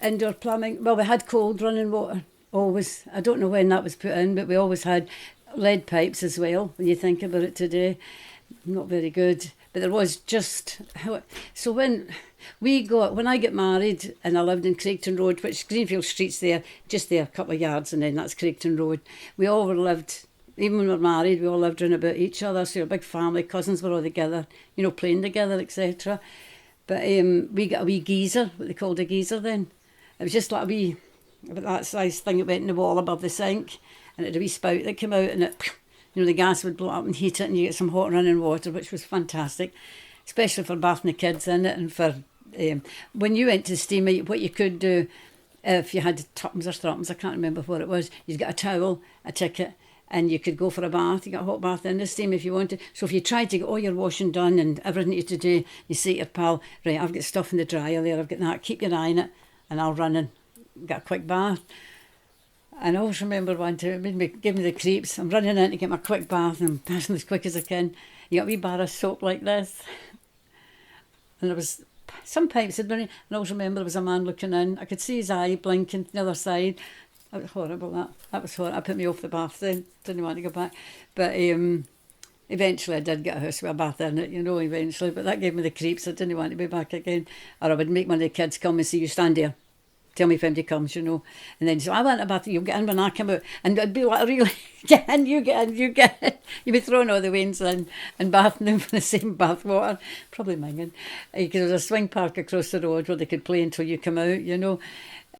indoor plumbing. Well, we had cold running water, always. I don't know when that was put in, but we always had lead pipes as well, when you think about it today. Not very good. But there was just... So when I got married and I lived in Craigton Road, which Greenfield Street's there, just there, a couple of yards, and then that's Craigton Road. We all were lived... Even when we were married, we all lived round about each other, so we were a big family, cousins were all together, playing together, etc. But we got a wee geyser, what they called a geyser then. It was just like a wee, about that size thing that went in the wall above the sink, and it had a wee spout that came out, and it, the gas would blow up and heat it, and you get some hot running water, which was fantastic, especially for bathing the kids in it, and for when you went to steamie, what you could do if you had tuppence or threepence, I can't remember what it was, you'd get a towel, a ticket, and you could go for a bath. You got a hot bath in the steam if you wanted. So if you tried to get all your washing done and everything you had to do, you say to your pal, right, I've got stuff in the dryer there, I've got that, keep your eye on it, and I'll run and get a quick bath. And I always remember one time, it gave me the creeps. I'm running in to get my quick bath and I'm passing as quick as I can. You got a wee bar of soap like this. And there was some pipes had been in, and I always remember there was a man looking in. I could see his eye blinking to the other side. That was horrible, that was horrible. That put me off the bath then, didn't want to go back. But eventually I did get a house with a bath in it, eventually. But that gave me the creeps, I didn't want to be back again. Or I would make one of the kids come and say, you stand there, tell me if anybody comes, And then so I went to a bath, you'll get in when I come out. And it'd be like, really, get in, you get in, you get in. You'd be throwing all the wains in and bathing them for the same bath water. Probably minging. Because there was a swing park across the road where they could play until you come out,